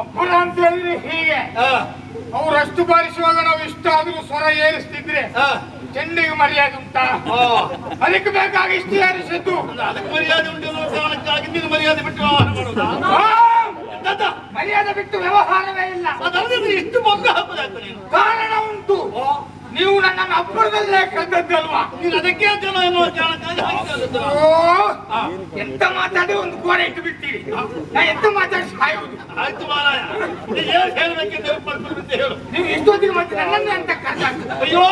ಅಪ್ಪನ ಅಂತ ಹೇಳಿದ್ರೆ ಹೀಗೆ ಅವ್ರಷ್ಟು ಬಾರಿಸುವಾಗ ನಾವು ಇಷ್ಟ ಆದ್ರೂ ಸ್ವರ ಏರಿಸ್ತಿದ್ರೆ ಚೆಂಡಿಗೆ ಮರ್ಯಾದೆ ಉಂಟಾ? ಅದಕ್ಕೆ ಬೇಕಾಗಿ ಇಷ್ಟು ಏರಿಸಿದ್ದು. ಅದಕ್ಕೆ ಮರ್ಯಾದೆ ಉಂಟು ಕಾರಣಕ್ಕಾಗಿ ನೀನು ಮರ್ಯಾದೆ ಬಿಟ್ಟು ಮರ್ಯಾದೆ ಬಿಟ್ಟು ವ್ಯವಹಾರವೇ ಇಲ್ಲ. ಇಷ್ಟು ಮೊಗ್ಗ ಹಾಕುದಾಗ್ತದೆ ನೀನು. ಕಾರಣ ಉಂಟು. ನೀವು ನನ್ನನ್ನು ಅಪ್ಪುರದಲ್ಲೇ ಕದ್ದದ್ದಲ್ವಾ? ನೀನು ಅದಕ್ಕೆ ಜನ ಎನ್ನುವ ಕಾರಣಕ್ಕಾಗಿ ಎಂತ ಮಾತಾಡಿ ಒಂದು ಕೋಣೆ ಇಟ್ಟು ಬಿಡ್ತೀರಿ. ನಾ ಎಂತ ಮಾತಾಡಿ ಸಾಯುವುದು? ಆಯ್ತು ಮಾರಾಯ, ಏನ್ ಹೇಳ್ಬೇಕೆಂದು ಹೇಳು. ನೀವು ಇಷ್ಟೊತ್ತಿಗೆ ಮತ್ತೆ ನನ್ನನ್ನೇ ಅಂತ ಕರ್ನಾಟಕ. ಅಯ್ಯೋ,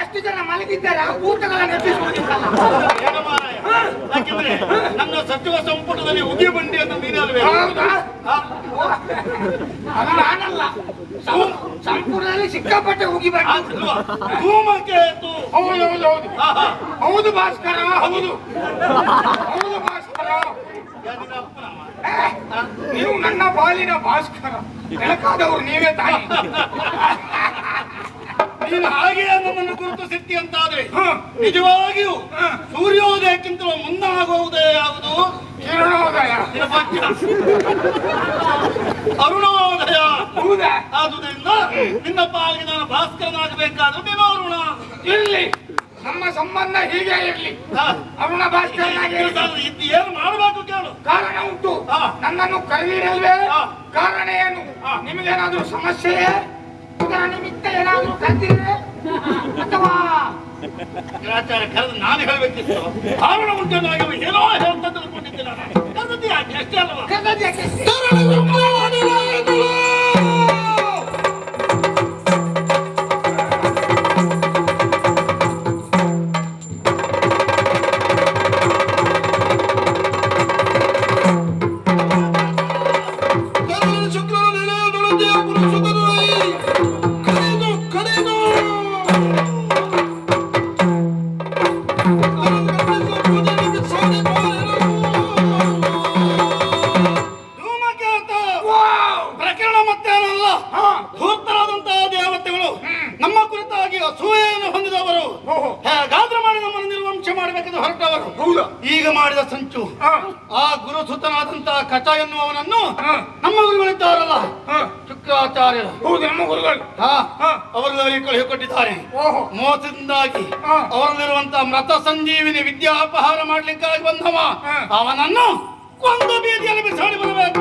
ಎಷ್ಟು ಜನ ಮಲಗಿದ್ದಾರೆ ಆ ಊಟಗಳನ್ನು ಎಬ್ಬಿಸುವುದಿಲ್ಲ. ಏನು ಮಾರಾಯ, ಯಾಕೆಂದ್ರೆ ನನ್ನ ಸಚಿವ ಸಂಪುಟದಲ್ಲಿ ಉಗಿ ಬಂಡಿ ಅಂತ ನೀನಲ್ವೇ? ಹೌದಾ? ಅದು ನಾನಲ್ಲ, ಸಂಪೂರ್ಣದಲ್ಲಿ ಸಿಕ್ಕಾಪಟ್ಟೆ ಉಗಿ ಬಂಡಿ. ಧೂಮಕೇತು. ಹೌದು ಹೌದು ಹೌದು ಹೌದು ಭಾಸ್ಕರ, ಹೌದು ಹೌದು ಭಾಸ್ಕರ. ನೀವು ನನ್ನ ಬಾಲಿನ ಭಾಸ್ಕರ, ಬೆಳಕಾದವರು ನೀವೇ ತಾಯಿ. ನೀನು ಹಾಗೆಯೇ ನನ್ನನ್ನು ಗುರುತಿಸಿರ್ತಿ ಅಂತಾದ್ರೆ ನಿಜವಾಗಿಯೂ ಸೂರ್ಯೋದಯಕ್ಕಿಂತಲೂ ಮುನ್ನಾಗುವುದೇ ಯಾವುದು? ಕಿರಣೋದಯ. ಅರುಣೋದಯ. ಹೌದಾ? ಆದುದರಿಂದ ನಿನ್ನ ಪಾಲಿಗೆ ನಾನು ಭಾಸ್ಕರನಾಗಬೇಕಾದ್ರೂ ನೀನು ಅರುಣ. ಇರ್ಲಿ, ನಮ್ಮ ಸಂಬಂಧ ಹೀಗೆ ಇರ್ಲಿ. ಅರುಣ ಭಾಸ್ಕರನಾಗಿ ಇದ್ದು ಏನು ಮಾಡಬೇಕು ಕೇಳು. ಕಾರಣ ಉಂಟು. ನನ್ನನ್ನು ಕರೆದಿರಲ್ವೇ? ಕಾರಣ ಏನು? ನಿಮಗೇನಾದ್ರೂ ಸಮಸ್ಯೆಯೇ? ಇದರ ನಿಮಿತ್ತ ಏನಾದ್ರೂ ಕರೆದಿದ್ರೆ ಅಥವಾ ಗ್ರಾಚಾರ ಕರೆದು ನಾನು ಹೇಳ್ಬೇಕಿತ್ತು. ಕಾರಣ ಉಂಟು, ನಾವು ಏನೋ ಹೇಳ್ತಂದು ಅನ್ಕೊಂಡಿದ್ದೆ. ನಾನು ಕರೆದದ್ದು ಯಾಕೆ? ಅಷ್ಟೇ ಅಲ್ವಾ? ಪ್ರಕರಣ ಮತ್ತೇನಲ್ಲ, ಧೂರ್ತರಾದಂತಹ ದೇವತೆಗಳು ನಮ್ಮ ಕುರಿತಾಗಿ ಅಸೂಯೆಯನ್ನು ಹೊಂದಿದವರು, ಹೇಗಾದ್ರೂ ಮಾಡಿ ನಮ್ಮನ್ನು ನಿರ್ವಂಶ ಮಾಡಬೇಕೆಂದು ಹೊರಟವರು. ಈಗ ಮಾಡಿದ ಸಂಚು ಆ ಗುರುಸುತನಾದಂತಹ ಕಚ ಎನ್ನುವವನನ್ನು ನಮ್ಮ ಗುರುಗಳಿದ್ದಾರಲ್ಲ ಶುಕ್ರಾಚಾರ್ಯರು, ನಮ್ಮ ಗುರುಗಳು ಅವರಲ್ಲಿ ಕಳುಹಿಕೊಟ್ಟಿದ್ದಾರೆ. ಮೋಸದಿಂದಾಗಿ ಅವರಲ್ಲಿರುವಂತಹ ಮೃತ ಸಂಜೀವಿನಿ ವಿದ್ಯಾಪಹಾರ ಮಾಡ್ಲಿಕ್ಕಾಗಿ ಬಂದವ ಅವನನ್ನು ಕೊಂದ ಬೀದಿಯಲ್ಲಿ ಬಿಸಾಡಿ ಬರಬೇಕು.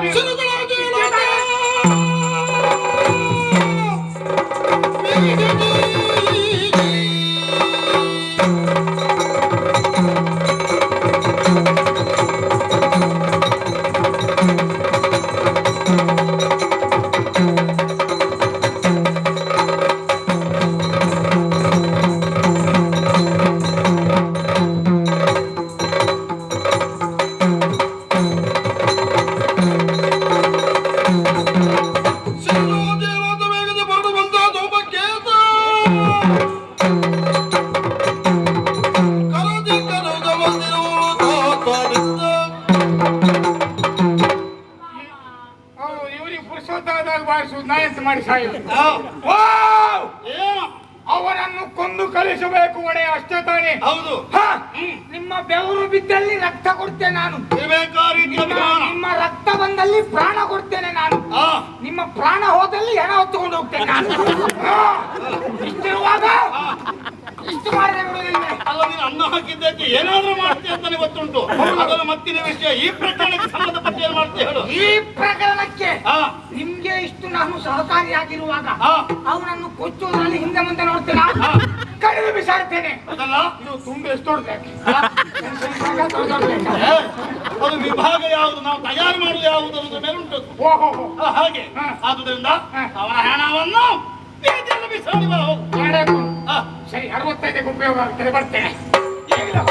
ಅವರನ್ನು ಕೊಂದು ಕಳಿಸಬೇಕು ಒಡೆಯ, ಅಷ್ಟೇ ತಾನೇ? ಹೌದು. ನಿಮ್ಮ ಬೆವರು ಬಿದ್ದಲ್ಲಿ ರಕ್ತ ಕೊಡ್ತೇನೆ ನಾನು. ನಿಮ್ಮ ರಕ್ತ ಬಂದಲ್ಲಿ ಪ್ರಾಣ ಕೊಡ್ತೇನೆ ನಾನು. ನಿಮ್ಮ ಪ್ರಾಣ ಹೋದಲ್ಲಿ ಹೆಣ ಹೊತ್ತುಕೊಂಡು ಹೋಗ್ತೇನೆ ನಾನು. ಇಷ್ಟಿರುವಾಗ ಇಷ್ಟು ಮಾಡಿದೆ ಬಿಡುವುದಿಲ್ಲ. ಅಲ್ಲ, ನೀನು ಅನ್ನ ಹಾಕಿದ್ದಕ್ಕೆ ಏನಾದ್ರೂ ಮಾಡ್ತೀಯ ಅಂತಾನೆ ಗೊತ್ತುಂಟು. ಅದನ್ನು ಮತ್ತಿನ ವಿಷಯ, ಈ ಪ್ರಕರಣಕ್ಕೆ ಸಂಬಂಧಪಟ್ಟ ಏನು ಮಾಡ್ತೀಯ ಹೇಳು. ಈ ಪ್ರಕರಣಕ್ಕೆ ನಿಮ್ಗೆ ಇಷ್ಟು ನಾನು ಸಹಕಾರಿಯಾಗಿರುವಾಗ ಅವನನ್ನು ಕೊಚ್ಚುವುದರಲ್ಲಿ ಹಿಂದೆ ಮುಂದೆ ನೋಡ್ತೀರಾ? ಕಡಿದು ಬಿಸಾಡ್ತೇನೆ. ಅದಲ್ಲ ಇದು ತುಂಡು ಎಷ್ಟು ದೊಡ್ಡದಾಗಿ ಅದು ವಿಭಾಗ ಯಾವುದು, ನಾವು ತಯಾರು ಮಾಡುವುದು ಯಾವುದು ಅನ್ನೋದ್ರ ಮೇಲೆ ಉಂಟು. ಓಹೋ ಹಾಗೆ ಆದುದರಿಂದ ಅವನ ಹಣವನ್ನು ಬೀದಿಯಲ್ಲಿ ಬಿಸಾಡಿ ಬಾ ಹೋಗು. ಸರಿ, 65ಕ್ಕೆ ಉಪಯೋಗ ಆಗ್ತದೆ, ಬರ್ತೇನೆ ಈಗಲೇ.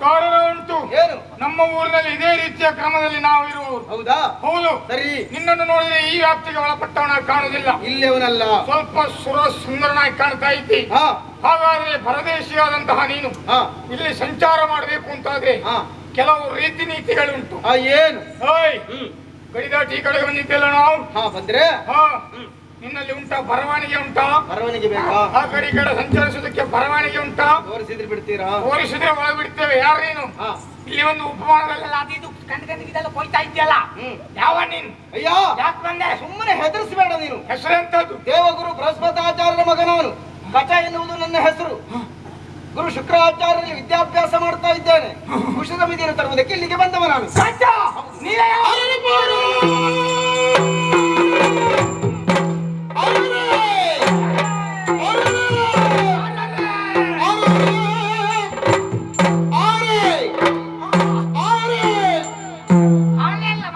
ಕಾರಣ ಉಂಟು. ನಮ್ಮ ಊರಿನಲ್ಲಿ ಇದೇ ರೀತಿಯ ಕ್ರಮದಲ್ಲಿ ನಾವು ಇರುವುದು. ಹೌದಾ? ಹೌದು. ಸರಿ. ನಿನ್ನನ್ನು ನೋಡಿದ್ರೆ ಈ ವ್ಯಾಪ್ತಿಗೆ ಒಳಪಟ್ಟವನಾಗಿ ಕಾಣುವುದಿಲ್ಲ. ಇಲ್ಲಿಯವನಲ್ಲ. ಸ್ವಲ್ಪ ಸುಂದರನಾಗಿ ಕಾಣ್ತಾ ಇದ್ದಿ. ಹಾಗಾದ್ರೆ ಪರದೇಶಿಯಾದಂತಹ ನೀನು ಇಲ್ಲಿ ಸಂಚಾರ ಮಾಡಬೇಕು ಅಂತಾದ್ರೆ ಕೆಲವು ರೀತಿ ನೀತಿಗಳುಂಟು. ಏನು? ಗಡಿದಾಟಿ ಈ ಕಡೆ ಬಂದಿದ್ದೆಲ್ಲ ನಾವು. ಬಂದ್ರೆ ನಿನ್ನಲ್ಲಿ ಉಂಟಾ ಪರವಾನಿಗೆ ಉಂಟಾ? ಪರವಾನಿಗೆ ಬೇಕಾ? ಆ ಕಡೆ ಸಂಚರಿಸೋದಕ್ಕೆ ಪರವಾನಿಗೆ ಉಂಟಾ? ತೋರಿಸಿದ್ರೆ ಬಿಡ್ತೀರಾ? ತೋರಿಸಿದ್ರೆ ಒಳಗೆ ಬಿಡ್ತೇವೆ. ಯಾರು ನೀನು? ಇಲ್ಲಿ ಒಂದು ಉಪಮಾನದಲ್ಲೆಲ್ಲ ಅದು ಇದು ಕಣ್ಣಿಗೆಲ್ಲ ಕೊಯ್ತಾ ಇದ್ಯಲ್ಲ, ಯಾವ ನೀನು? ಅಯ್ಯೋ, ಯಾಕೆ ಬಂದೆ? ಸುಮ್ಮನೆ ಹೆದರಿಸಬೇಡ ನೀನು. ಹೆಸರೆಂತದ್ದು? ದೇವಗುರು ಬೃಹಸ್ಪತಾಚಾರ್ಯರ ಮಗನವನು. ಕಚ ಎನ್ನುವುದು ನನ್ನ ಹೆಸರು. ಗುರು ಶುಕ್ರಾಚಾರ್ಯರಲ್ಲಿ ವಿದ್ಯಾಭ್ಯಾಸ ಮಾಡ್ತಾ ಇದ್ದೇನೆ. ಕುಶದ ಮಿದಿಯನ್ನು ತರುವುದಕ್ಕೆ ಇಲ್ಲಿಗೆ ಬಂದವ ನಾನು.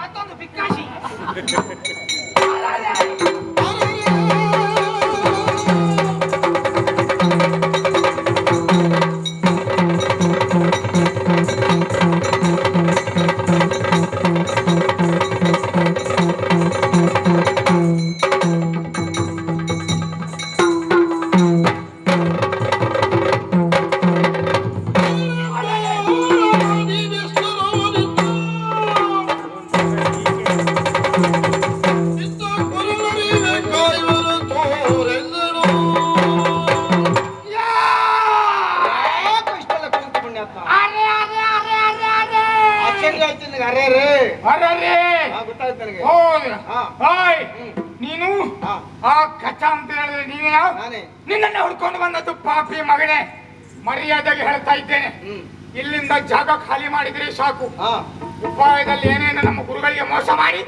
ಮತ್ತೊಂದು ಬಿಕ್ಕಾಶಿ. ನೀನು ಆ ಕಚ ಅಂತ ಹೇಳಿದ್ರೆ ನೀನೇ? ನಿನ್ನನ್ನೇ ಹುಡ್ಕೊಂಡು ಬಂದದ್ದು ಪಾಪಿ ಮಗನೇ. ಮರ್ಯಾದೆಗೆ ಹೇಳ್ತಾ ಇದ್ದೇನೆ, ಇಲ್ಲಿಂದ ಜಾಗ ಖಾಲಿ ಮಾಡಿದ್ರೆ ಸಾಕು. ಉಪಾಯದಲ್ಲಿ ಏನೇನು ನಮ್ಮ ಗುರುಗಳಿಗೆ ಮೋಸ ಮಾಡಿ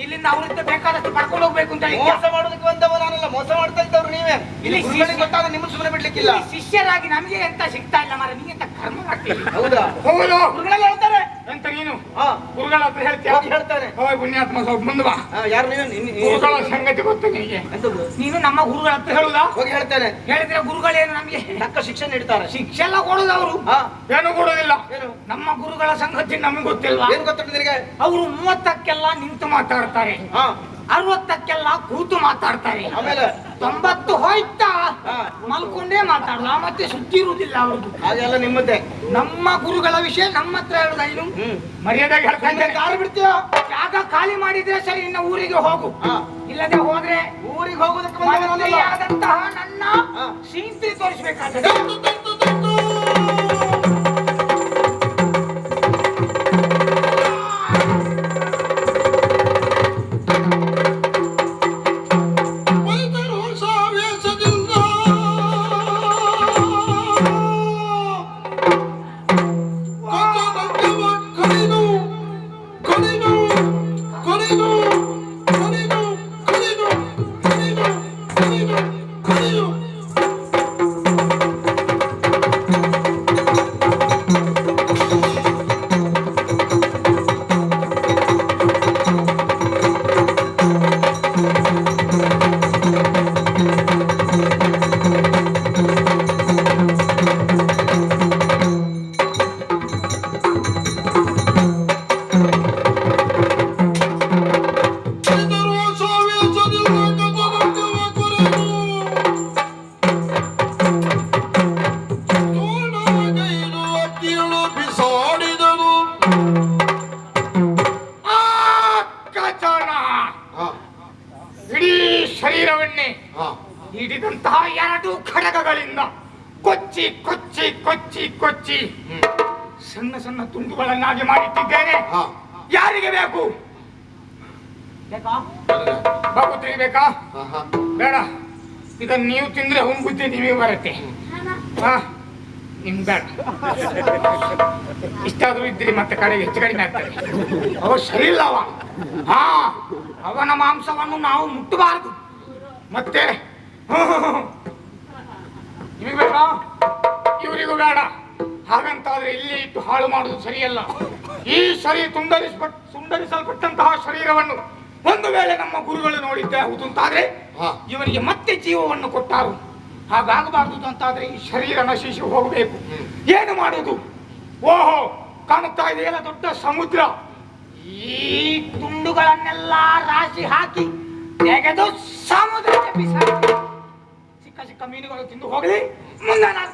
ಇಲ್ಲಿಂದ ಅವರಿಂದ ಬೇಕಾದಷ್ಟು ಪಡ್ಕೊಂಡು ಹೋಗ್ಬೇಕು ಅಂತ. ಮೋಸ ಮಾಡೋದಕ್ಕೆ ಬಂದವ ನಾನಲ್ಲ, ಮೋಸ ಮಾಡ್ತಾ ಇದ್ದವ್ರು ನೀವೇ. ಇಲ್ಲಿ ಗೊತ್ತಾದ ನಿಮ್ಮ ಸುಮ್ಮನೆ ಬಿಡ್ಲಿಕ್ಕಿಲ್ಲ. ಶಿಷ್ಯರಾಗಿ ನಮಗೆ ಎಂತ ಸಿಗ್ತಾ ಇಲ್ಲ ಮಾರ, ನೀ ಎಂತ ಕರ್ಮ ಮಾಡ್ತೀವಿ. ಹೌದಾ? ಹೌದು. ಗುರುಗಳೆಲ್ಲ ಹೇಳ್ತಾರೆ ಎಂತ ನೀನು ಗುರುಗಳ ಹತ್ರ ಹೇಳ್ತೀಯ? ಹೇಳ್ತಾರೆ. ಹೋಯ್ ಪುಣ್ಯಾತ್ಮ, ಸ್ವಲ್ಪ ಮುಂದೆ ಬಾ. ಯಾರು ನೀವು? ಗುರುಗಳ ಸಂಗತಿ ಗೊತ್ತು ನಿನಗೆ? ನೀನು ನಮ್ಮ ಗುರುಗಳ ಹತ್ರ ಹೇಳುದಾ? ಹೋಗಿ ಹೇಳ್ತೇನೆ. ಹೇಳಿದ್ರೆ ಗುರುಗಳೇನು ನಮ್ಗೆ ತಕ್ಕ ಶಿಕ್ಷೆ ನೀಡ್ತಾರೆ. ಶಿಕ್ಷೆ ಎಲ್ಲ ಕೊಡುದು ಅವರು? ಏನು ಕೊಡುದಿಲ್ಲ. ನಮ್ಮ ಗುರುಗಳ ಸಂಗತಿ ನಮಗೆ ಗೊತ್ತಿಲ್ವಾ? ಏನ್ ಗೊತ್ತುಂಟು ನಿನಗೆ? ಅವರು 30ಕ್ಕೆಲ್ಲ ನಿಂತು ಮಾತಾಡ್ತಾರೆ, 60ಕ್ಕೆಲ್ಲ ಕೂತು ಮಾತಾಡ್ತಾರೆ, ಆಮೇಲೆ 90 ಹೋಯ್ತಾ ಮಲ್ಕೊಂಡೇ ಮಾತಾಡುದು. ಮತ್ತೆ ಸುದ್ದಿ ಇರುವುದಿಲ್ಲ ಅವ್ರದ್ದು. ಹಾಗೆಲ್ಲ ನಿಮ್ಮದ್ದೇ. ನಮ್ಮ ಗುರುಗಳ ವಿಷಯ ನಮ್ಮ ಹತ್ರ ಹೇಳುದ? ಇನ್ನು ಮರ್ಯಾದೆಗೆ ಹೇಳ್ತಾ ಇದ್ದೇನೆ. ಯಾರು ಬಿಡ್ತೀಯ? ಜಾಗ ಖಾಲಿ ಮಾಡಿದ್ರೆ ಸರಿ, ಇನ್ನ ಊರಿಗೆ ಹೋಗು. ಇಲ್ಲದೆ ಹೋದ್ರೆ ಊರಿಗೆ ಹೋಗುದಕ್ಕೆ ಆದಂತಹ ನನ್ನ ಸೀಂತಿ ತೋರಿಸ್ಬೇಕಾಗ್ತದೆ. ಹಿಡಿದಂತಹ 2 ಖಡ್ಗಗಳಿಂದ ಕೊಚ್ಚಿ ಕೊಚ್ಚಿ ಕೊಚ್ಚಿ ಕೊಚ್ಚಿ ಸಣ್ಣ ಸಣ್ಣ ತುಂಡುಗಳನ್ನಾಗಿ ಮಾಡಿಟ್ಟಿದ್ದೇನೆ. ಯಾರಿಗೆ ಬೇಕು? ಬಾಬು ತೆಗಿಬೇಕಾ? ಬೇಡ, ಇದನ್ನು ನೀವು ತಿಂದ್ರೆ ಬುದ್ಧಿ ನಿಮಗೆ ಬರುತ್ತೆ. ನಿಮ್ಗೆ ಬೇಡ. ಇಷ್ಟಾದ್ರೂ ಇದ್ರಿ ಮತ್ತೆ ಕಡೆಗೆ ಹೆಚ್ಚು ಕಡಿಮೆ ಆಗ್ತದೆ. ಅವ ಸರಿ ಇಲ್ಲವ. ಅವನ ಮಾಂಸವನ್ನು ನಾವು ಮುಟ್ಟಬಾರದು. ಮತ್ತೆ ನಿಮಗೆ ಬೇಡ, ಇವರಿಗೂ ಬೇಡ. ಹಾಗಂತಾದ್ರೆ ಇಲ್ಲಿ ಇಟ್ಟು ಹಾಳು ಮಾಡುವುದು ಸರಿಯಲ್ಲ. ಈ ಸುಂದರಿಸಲ್ಪಟ್ಟಂತಹ ಶರೀರವನ್ನು ಒಂದು ವೇಳೆ ನಮ್ಮ ಗುರುಗಳು ನೋಡಿದ್ದೆ ಹೌದು ಅಂತಾದ್ರೆ ಇವನಿಗೆ ಮತ್ತೆ ಜೀವವನ್ನು ಕೊಟ್ಟಾರು. ಹಾಗಾಗಬಾರದು ಅಂತಾದ್ರೆ ಈ ಶರೀರ ನಶಿಸಿ ಹೋಗಬೇಕು. ಏನು ಮಾಡುವುದು? ಓಹೋ, ಕಾಣುತ್ತಾ ಇದೆಯಲ್ಲ ದೊಡ್ಡ ಸಮುದ್ರ. ಈ ತುಂಡುಗಳನ್ನೆಲ್ಲ ರಾಶಿ ಹಾಕಿ ತೆಗೆದು ಸಮುದ್ರಕ್ಕೆ ಬಿಸಾಕಿ ಸಿಕ್ಕ ಸಿಕ್ಕ ಮೀನುಗಳು ತಿಂದು ಹೋಗಲಿ. ಮುಂದೆ ನಾನು